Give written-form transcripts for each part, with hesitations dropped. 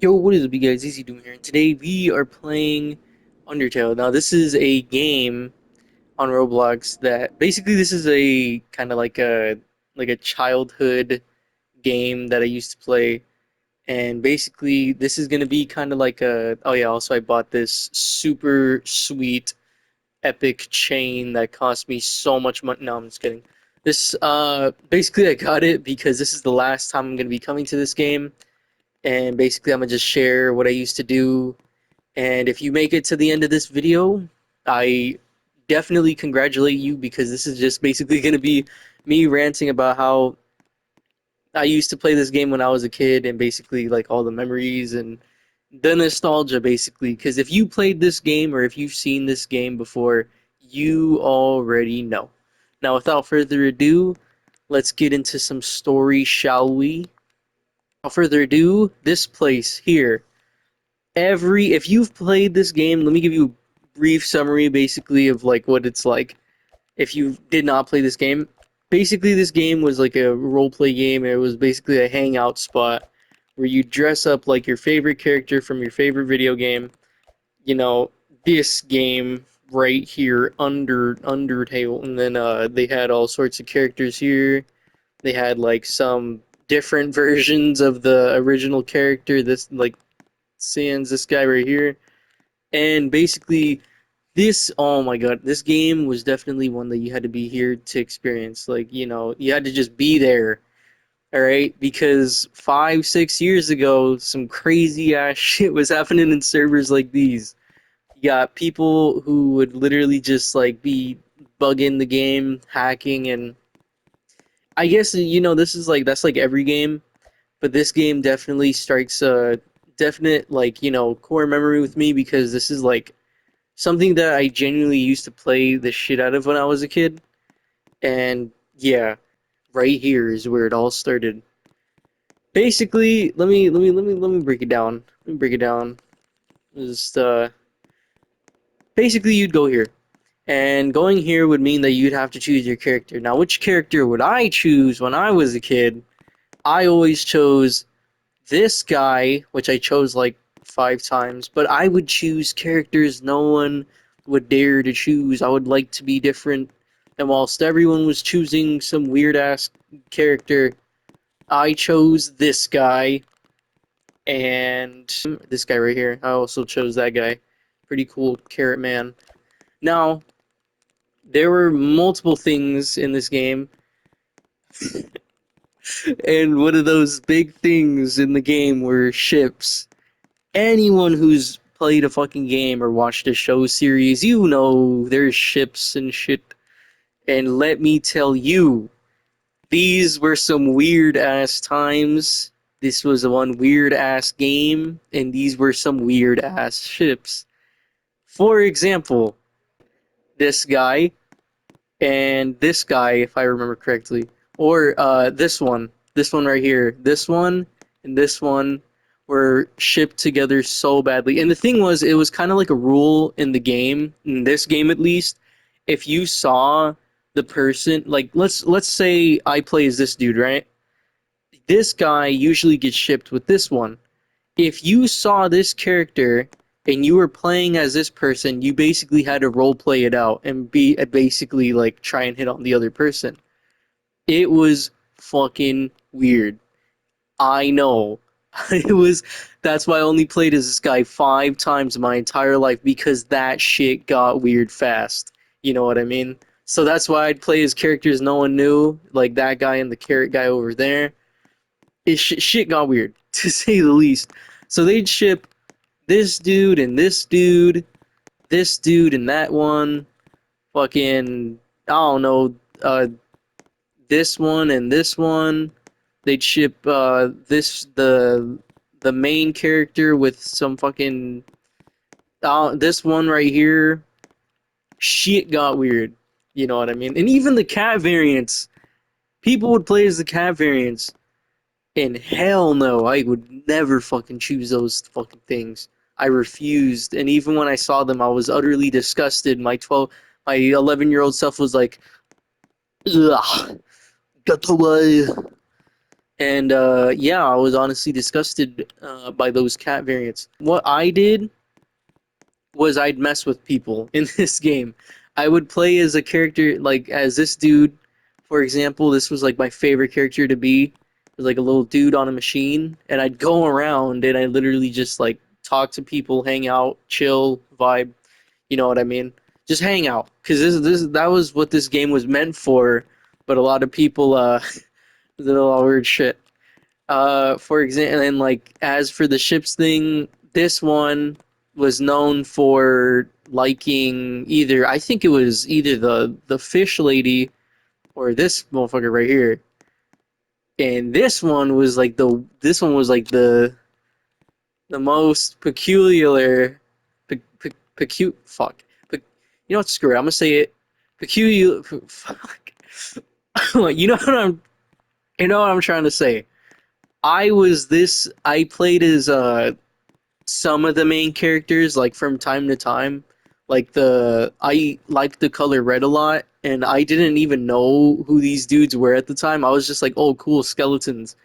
Yo, what is up, you guys? Easy Doom here, and today we are playing Undertale. Now, this is a game on Roblox that basically this is a kind of like a childhood game that I used to play, and basically this is gonna be kind of like a. Oh yeah, also I bought this super sweet epic chain that cost me so much money. No, I'm just kidding. This basically I got it because this is the last time I'm gonna be coming to this game, and basically I'm gonna just share what I used to do. And if you make it to the end of this video, I definitely congratulate you because this is just basically going to be me ranting about how I used to play this game when I was a kid and basically like all the memories and the nostalgia basically. Because if you played this game or if you've seen this game before, you already know. Now, without further ado, let's get into some story, shall we? Without further ado, this place here, if you've played this game, let me give you a brief summary basically of like what it's like if you did not play this game. Basically this game was like a role play game, and it was basically a hangout spot where you dress up like your favorite character from your favorite video game. You know, this game right here, Undertale, and then they had all sorts of characters here. They had like some different versions of the original character. This like Sans, this guy right here. And basically, oh my god, this game was definitely one that you had to be here to experience. Like, you had to just be there, alright? Because 5, 6 years ago, some crazy ass shit was happening in servers like these. You got people who would literally just, like, be bugging the game, hacking, and I guess, this is like, that's like every game, but this game definitely strikes a definite, like, core memory with me because this is like something that I genuinely used to play the shit out of when I was a kid. And yeah, right here is where it all started. Basically, let me break it down. Let me break it down. Just basically you'd go here. And going here would mean that you'd have to choose your character. Now, which character would I choose when I was a kid? I always chose this guy, which I chose like 5 times, but I would choose characters no one would dare to choose. I would like to be different. And whilst everyone was choosing some weird ass character, I chose this guy and this guy right here. I also chose that guy. Pretty cool carrot man. Now, there were multiple things in this game, and one of those big things in the game were ships. Anyone who's played a fucking game or watched a show series, you know there's ships and shit. And let me tell you, these were some weird ass times. This was one weird ass game, and these were some weird ass ships. For example, this guy and this guy, if I remember correctly, or this one right here, this one and this one were shipped together so badly. And the thing was, it was kind of like a rule in the game, in this game at least, if you saw the person, like let's say I play as this dude, right? This guy usually gets shipped with this one. If you saw this character and you were playing as this person, you basically had to role play it out and be basically like try and hit on the other person. It was fucking weird. I know. It was That's why I only played as this guy 5 times in my entire life because that shit got weird fast. You know what I mean? So that's why I'd play as characters no one knew, like that guy and the carrot guy over there. Shit got weird, to say the least. So they'd ship this dude and this dude and that one, fucking, I don't know, this one and this one. They'd ship the main character with some fucking this one right here. Shit got weird. You know what I mean? And even the cat variants, people would play as the cat variants. And hell no, I would never fucking choose those fucking things. I refused, and even when I saw them, I was utterly disgusted. My 11-year-old self was like, "Ugh, get away." And yeah, I was honestly disgusted by those cat variants. What I did was I'd mess with people in this game. I would play as a character like as this dude, for example. This was like my favorite character to be. It was like a little dude on a machine, and I'd go around and I literally just like talk to people, hang out, chill, vibe. You know what I mean? Just hang out, because this that was what this game was meant for. But a lot of people did a lot of weird shit. For example, and like as for the ships thing, this one was known for liking either, I think it was either the fish lady or this motherfucker right here. And this one was like the most peculiar, fuck, you know what? Screw it. I'm gonna say it. Peculiar. Fuck. You know what I'm. You know what I'm trying to say. I was this. I played as some of the main characters like from time to time. Like I liked the color red a lot, and I didn't even know who these dudes were at the time. I was just like, oh, cool skeletons.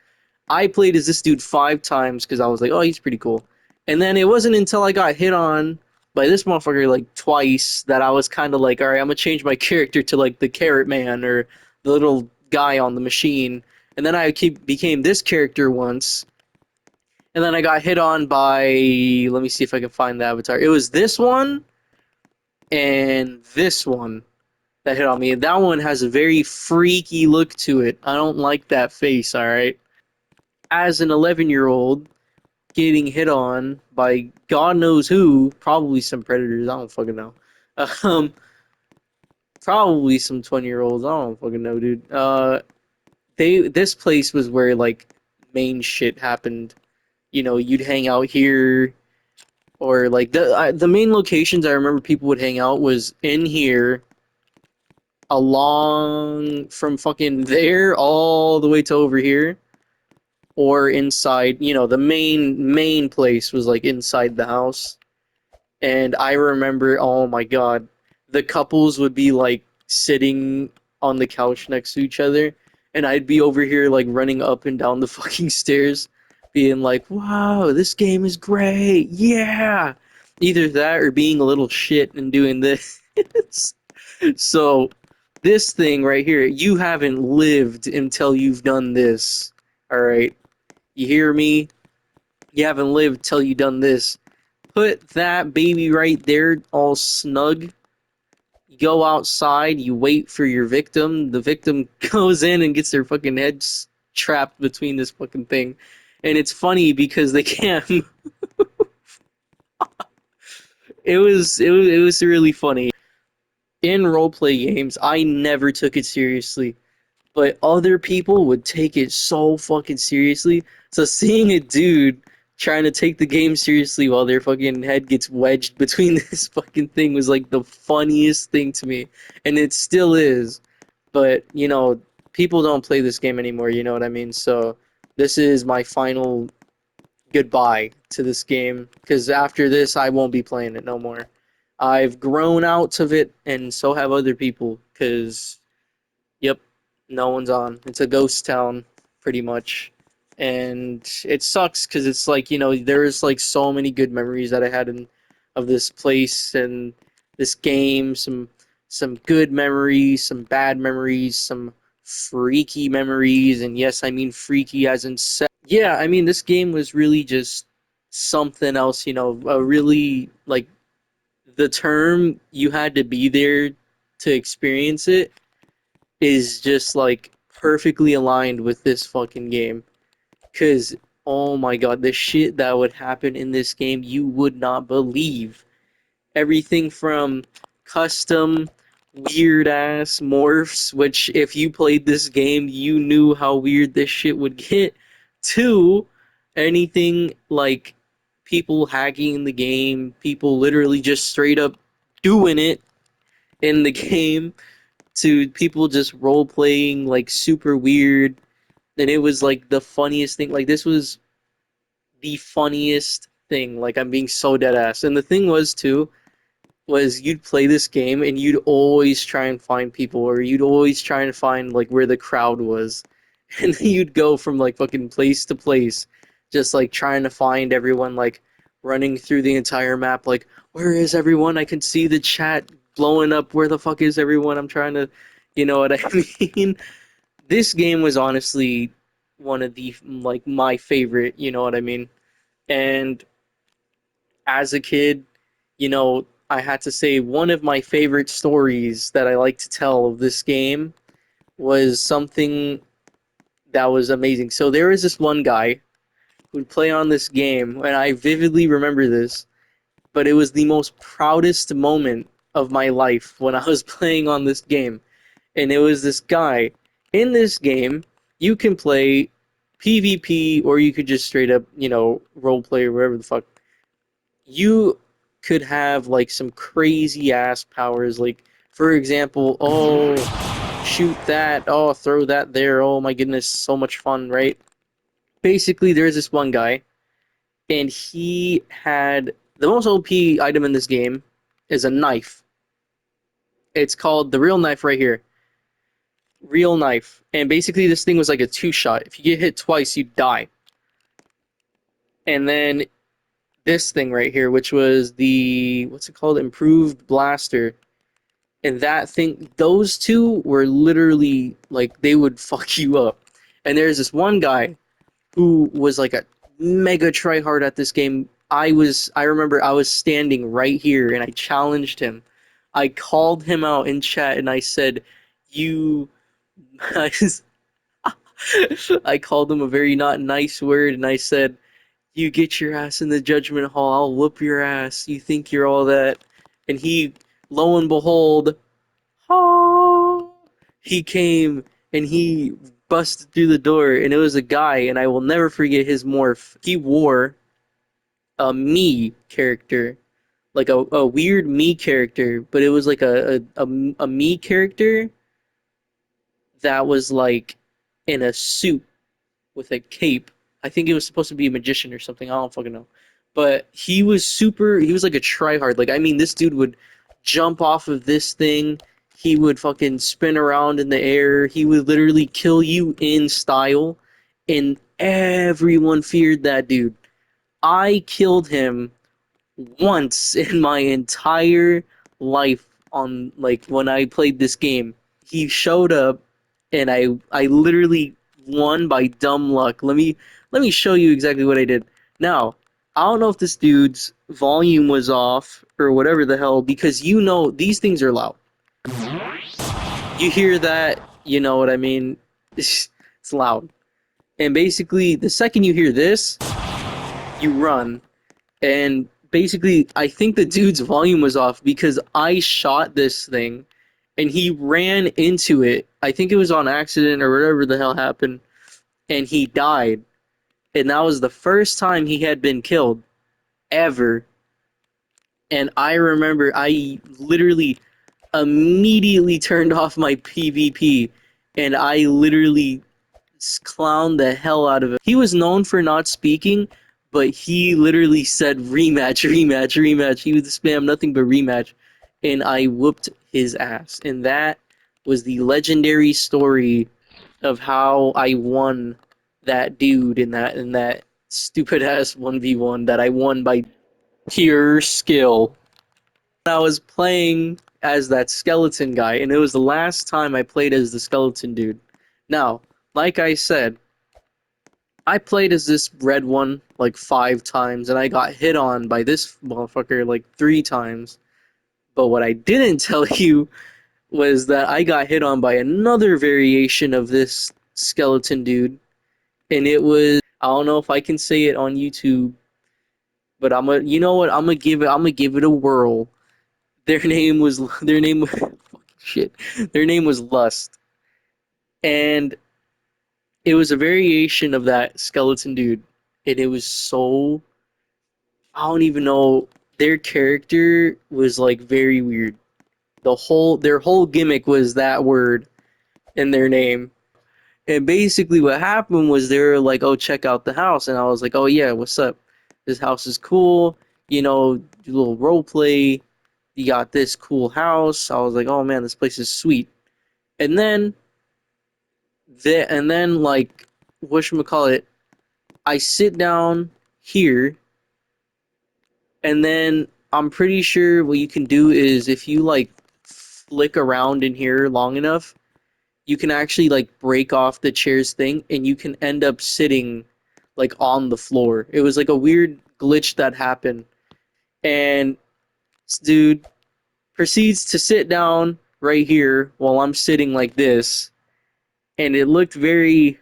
I played as this dude 5 times because I was like, oh, he's pretty cool. And then it wasn't until I got hit on by this motherfucker like twice that I was kind of like, all right, I'm gonna change my character to like the carrot man or the little guy on the machine. And then I became this character once, and then I got hit on by, let me see if I can find the avatar. It was this one and this one that hit on me. That one has a very freaky look to it. I don't like that face, all right? As an 11-year-old getting hit on by God knows who, probably some predators, I don't fucking know. Um, Probably some 20-year-olds, I don't fucking know, dude. This place was where like main shit happened. You know, you'd hang out here, or like the main locations I remember people would hang out was in here, along from fucking there all the way to over here, or inside. You know, the main place was like inside the house. And I remember, oh my god, the couples would be like sitting on the couch next to each other, and I'd be over here like running up and down the fucking stairs, being like, "Wow, this game is great, yeah!" Either that or being a little shit and doing this. So, this thing right here, you haven't lived until you've done this. All right, you hear me? You haven't lived till you done this. Put that baby right there, all snug. You go outside, you wait for your victim. The victim goes in and gets their fucking heads trapped between this fucking thing. And it's funny because they can't. It was really funny. In roleplay games, I never took it seriously, but other people would take it so fucking seriously. So seeing a dude trying to take the game seriously while their fucking head gets wedged between this fucking thing was like the funniest thing to me, and it still is. But you know, people don't play this game anymore. You know what I mean? So this is my final goodbye to this game, because after this, I won't be playing it no more. I've grown out of it, and so have other people, because yep, no one's on. It's a ghost town, pretty much. And it sucks because it's like, you know, there's like so many good memories that I had of this place and this game, some good memories, some bad memories, some freaky memories, and yes, I mean freaky as in yeah, I mean this game was really just something else, you know, a really like the term you had to be there to experience it is just like perfectly aligned with this fucking game. Cause oh my god, the shit that would happen in this game you would not believe. Everything from custom weird ass morphs, which if you played this game you knew how weird this shit would get, to anything like people hacking the game, people literally just straight up doing it in the game, to people just role playing like super weird. And it was like the funniest thing. Like this was the funniest thing. Like I'm being so dead ass. And the thing was too, was you'd play this game and you'd always try and find people, or you'd always try and find like where the crowd was. and then you'd go from like fucking place to place, just like trying to find everyone, like running through the entire map, like where is everyone? I can see the chat blowing up. Where the fuck is everyone? I'm trying to, you know what I mean? This game was honestly one of the like my favorite. You know what I mean? And as a kid, I had to say one of my favorite stories that I like to tell of this game was something that was amazing. So there was this one guy who'd play on this game, and I vividly remember this, but it was the most proudest moment of my life when I was playing on this game. And it was this guy. In this game, you can play PvP or you could just straight up, role play or whatever the fuck. You could have like some crazy ass powers, like for example, oh, shoot that, oh, throw that there, oh my goodness, so much fun, right? Basically, there's this one guy, and he had the most OP item in this game is a knife. It's called the real knife right here. Real knife. And basically this thing was like a two shot. If you get hit twice, you die. And then this thing right here, which was the what's it called? Improved blaster. And that thing, those two were literally like they would fuck you up. And there's this one guy who was like a mega tryhard at this game. I remember I was standing right here and I challenged him. I called him out in chat and I said, "You," I called him a very not nice word and I said, "You get your ass in the judgment hall. I'll whoop your ass. You think you're all that?" And he, lo and behold, oh, he came and he busted through the door, and it was a guy, and I will never forget his morph. He wore a me character, like a weird me character, but it was like a me character that was like in a suit with a cape. I think it was supposed to be a magician or something. I don't fucking know. But he was like a tryhard. Like, I mean, this dude would jump off of this thing. He would fucking spin around in the air. He would literally kill you in style. And everyone feared that dude. I killed him once in my entire life on like when I played this game. He showed up and I literally won by dumb luck. Let me show you exactly what I did. Now, I don't know if this dude's volume was off or whatever the hell because these things are loud. You hear that, you know what I mean? It's loud. And basically the second you hear this, you run. And basically, I think the dude's volume was off because I shot this thing and he ran into it. I think it was on accident or whatever the hell happened, and he died. And that was the first time he had been killed ever. And I remember I literally immediately turned off my PvP and I literally clowned the hell out of him. He was known for not speaking, but he literally said rematch, rematch, rematch. He would spam nothing but rematch, and I whooped his ass. And that was the legendary story of how I won that dude in that stupid ass 1v1 that I won by pure skill. I was playing as that skeleton guy, and it was the last time I played as the skeleton dude. Now, like I said, I played as this red one like 5 times, and I got hit on by this motherfucker like 3 times. But what I didn't tell you was that I got hit on by another variation of this skeleton dude, and it was I don't know if I can say it on YouTube, but you know what, I'm gonna give it a whirl. Their name shit. Their name was Lust, and it was a variation of that skeleton dude, and it was so I don't even know. Their character was like very weird. Their whole gimmick was that word in their name. And basically what happened was they were like, "Oh, check out the house." And I was like, "Oh yeah, what's up? This house is cool. Do a little role play. You got this cool house." I was like, "Oh man, this place is sweet." And then And then like whatchamacallit, I sit down here, and then I'm pretty sure what you can do is if you like flick around in here long enough, you can actually like break off the chair's thing and you can end up sitting like on the floor. It was like a weird glitch that happened. And this dude proceeds to sit down right here while I'm sitting like this, and it looked very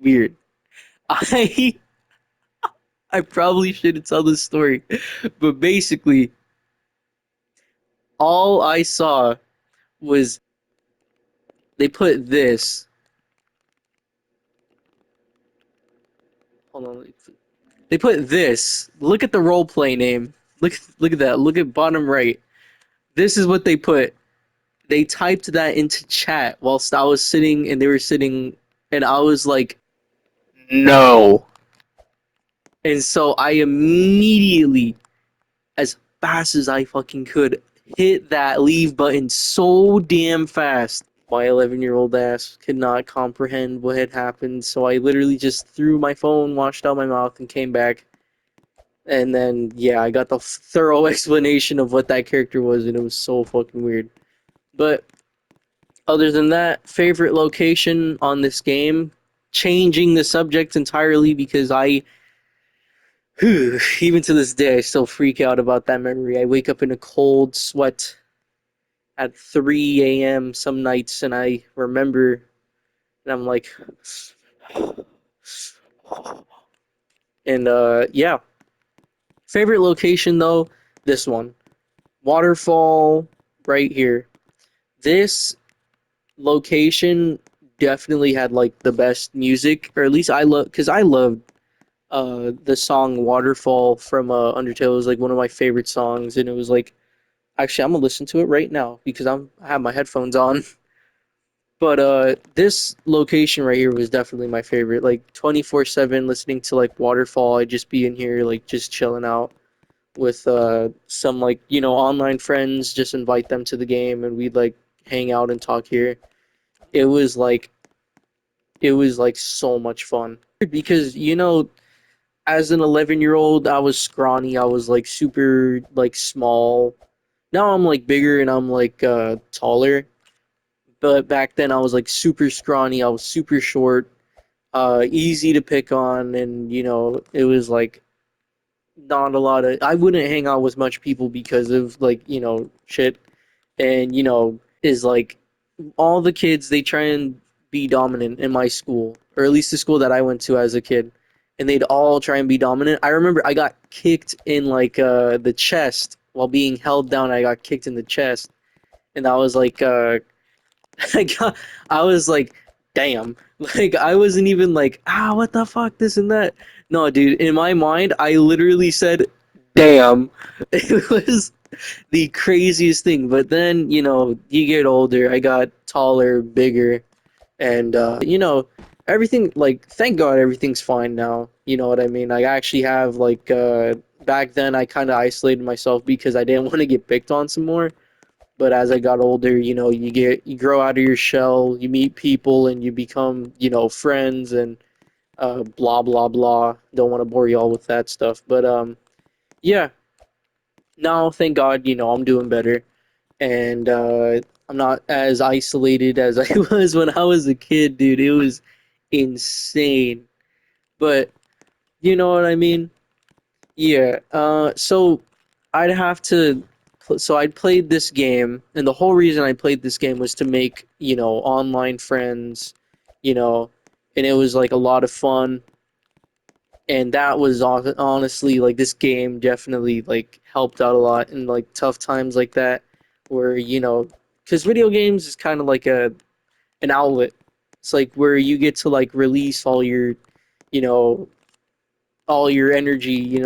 weird. I I probably shouldn't tell this story, but basically all I saw was they put this. Hold on. They put this. Look at the roleplay name. Look at that. Look at bottom right. This is what they put. They typed that into chat whilst I was sitting and they were sitting, and I was like, no. And so I immediately, as fast as I fucking could, hit that leave button so damn fast. My 11-year-old ass could not comprehend what had happened, so I literally just threw my phone, washed out my mouth, and came back. And then, yeah, I got the thorough explanation of what that character was, and it was so fucking weird. But other than that, favorite location on this game, changing the subject entirely because even to this day, I still freak out about that memory. I wake up in a cold sweat at 3 a.m. some nights, and I remember, and I'm like, and yeah. Favorite location though, this one, waterfall right here. This location definitely had like the best music, or at least I love, because I loved the song Waterfall from Undertale. It was like one of my favorite songs, and it was like, actually I'm gonna listen to it right now because I have my headphones on. But this location right here was definitely my favorite. Like 24/7 listening to like Waterfall. I'd just be in here like just chilling out with some like, online friends, just invite them to the game and we'd like hang out and talk here. It was like it was like so much fun because as an 11-year-old I was scrawny. I was like super like small. Now I'm like bigger and I'm like taller, but back then I was like super scrawny. I was super short, easy to pick on, and it was like not a lot of. I wouldn't hang out with much people because of like shit, and is like all the kids, they try and be dominant in my school, or at least the school that I went to as a kid, and they'd all try and be dominant. I remember I got kicked in like the chest while being held down. I got kicked in the chest, and I was like I got I was like, damn. Like I wasn't even like, what the fuck, this and that. No, dude, in my mind I literally said damn. It was the craziest thing. But then, you get older, I got taller, bigger, and everything, like, thank God everything's fine now. You know what I mean? I actually have like back then I kind of isolated myself because I didn't want to get picked on some more. But as I got older, you grow out of your shell, you meet people, and you become, friends, and blah blah blah. Don't want to bore you all with that stuff, but yeah. Now, thank God, I'm doing better, and I'm not as isolated as I was when I was a kid, dude. It was insane, but you know what I mean? Yeah. So I'd have to. So I played this game, and the whole reason I played this game was to make online friends, you know, and it was like a lot of fun. And that was honestly like this game definitely like helped out a lot in like tough times like that, where because video games is kind of like an outlet. It's like where you get to like release you know, all your energy,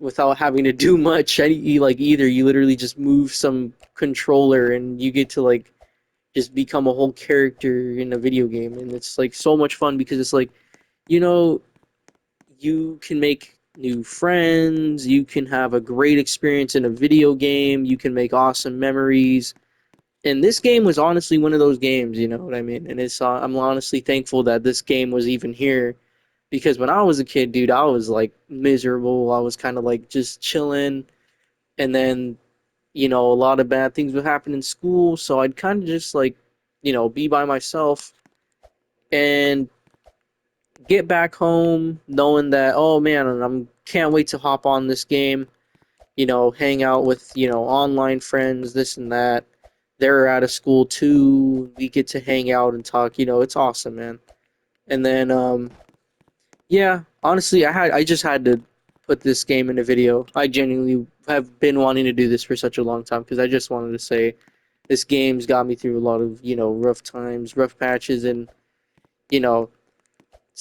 without having to do much. Like either you literally just move some controller and you get to like just become a whole character in a video game, and it's like so much fun because it's like you know you can make new friends, you can have a great experience in a video game, you can make awesome memories, And this game was honestly one of those games, you know what I mean? And it's I'm honestly thankful that this game was even here because when I was a kid, dude, I was like miserable. I was kind of like just chilling, and then a lot of bad things would happen in school, so I'd kind of just like be by myself and get back home knowing that, oh man, I'm can't wait to hop on this game, hang out with, online friends, this and that. They're out of school too. We get to hang out and talk, it's awesome, man. And then yeah, honestly, I just had to put this game in a video. I genuinely have been wanting to do this for such a long time because I just wanted to say this game's got me through a lot of, rough times, rough patches, and you know,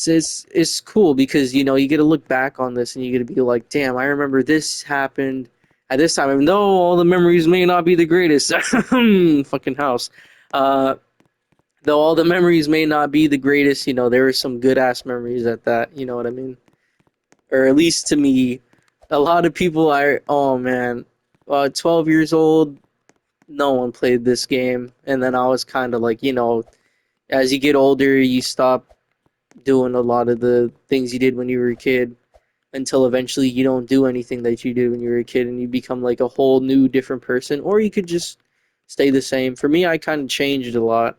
it's cool because you get to look back on this and you get to be like, damn, I remember this happened at this time, even though all the memories may not be the greatest. Fucking house. Uh, though all the memories may not be the greatest, there were some good ass memories at that. You know what I mean? Or at least to me, a lot of people are. Oh man, 12 years old, no one played this game, and then I was kind of like, as you get older, you stop doing a lot of the things you did when you were a kid until eventually you don't do anything that you did when you were a kid and you become like a whole new different person, or you could just stay the same. For me, I kind of changed a lot,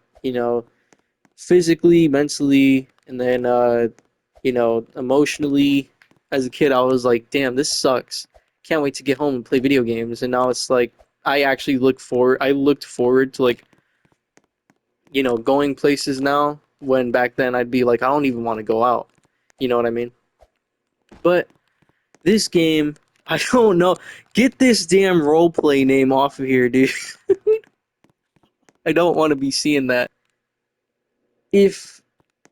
physically, mentally, and then emotionally. As a kid, I was like, damn, this sucks. Can't wait to get home and play video games. And now it's like I looked forward to like going places now, when back then I'd be like, I don't even want to go out. You know what I mean? But this game, I don't know. Get this damn roleplay name off of here, dude. I don't want to be seeing that. If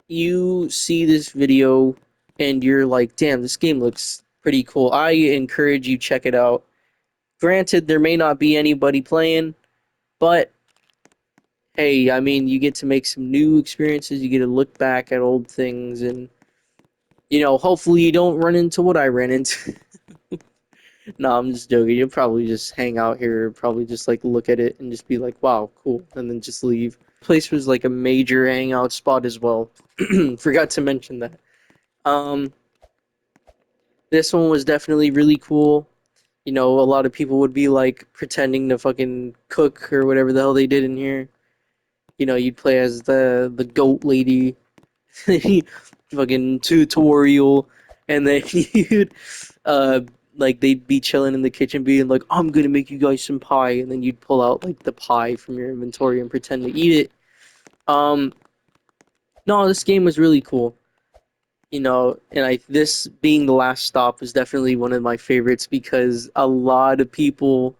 you see this video and you're like, damn, this game looks pretty cool, I encourage you check it out. Granted, there may not be anybody playing, but hey, I mean, you get to make some new experiences. You get to look back at old things, and hopefully you don't run into what I ran into. No, I'm just joking. You'll probably just hang out here, probably just like look at it and just be like, wow, cool, and then just leave. Place was like a major hangout spot as well. Forgot to mention that. Um, this one was definitely really cool. A lot of people would be like pretending to fucking cook or whatever the hell they did in here. You'd play as the goat lady, fucking tutorial, and then you'd uh like they'd be chilling in the kitchen being like, I'm gonna make you guys some pie, and then you'd pull out like the pie from your inventory and pretend to eat it. Um no, this game was really cool. And this being the last stop was definitely one of my favorites because a lot of people,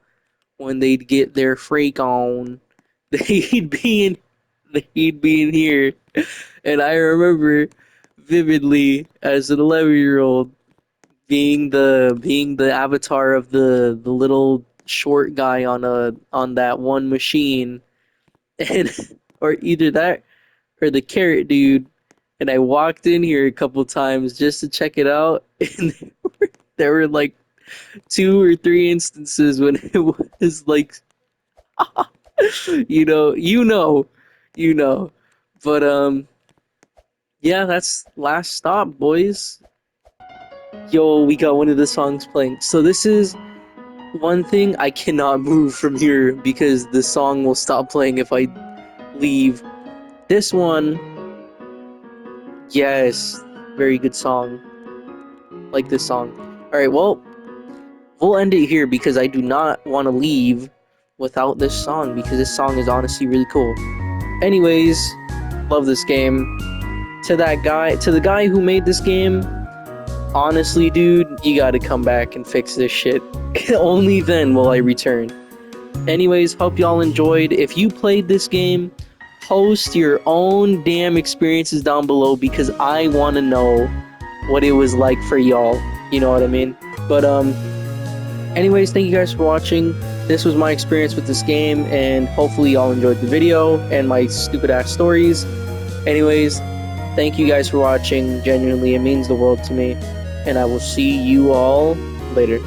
when they'd get their freak on, they'd be in they'd be in here. And I remember vividly as an 11-year-old being the avatar of the little short guy on that one machine, and or either that or the carrot dude. And I walked in here a couple times just to check it out, and there were like 2 or 3 instances when it was like, you know, you know, you know. But yeah, that's last stop, boys. Yo, we got one of the songs playing. So this is one thing: I cannot move from here because the song will stop playing if I leave. This one, yes, very good song. Like this song. Alright, well, we'll end it here because I do not want to leave without this song because this song is honestly really cool. Anyways, love this game. To the guy who made this game, honestly, dude, you gotta come back and fix this shit. Only then will I return. Anyways, hope y'all enjoyed. If you played this game, post your own damn experiences down below because I want to know what it was like for y'all. You know what I mean? But anyways, thank you guys for watching. This was my experience with this game, and hopefully y'all enjoyed the video and my stupid ass stories. Anyways, thank you guys for watching. Genuinely, it means the world to me, and I will see you all later.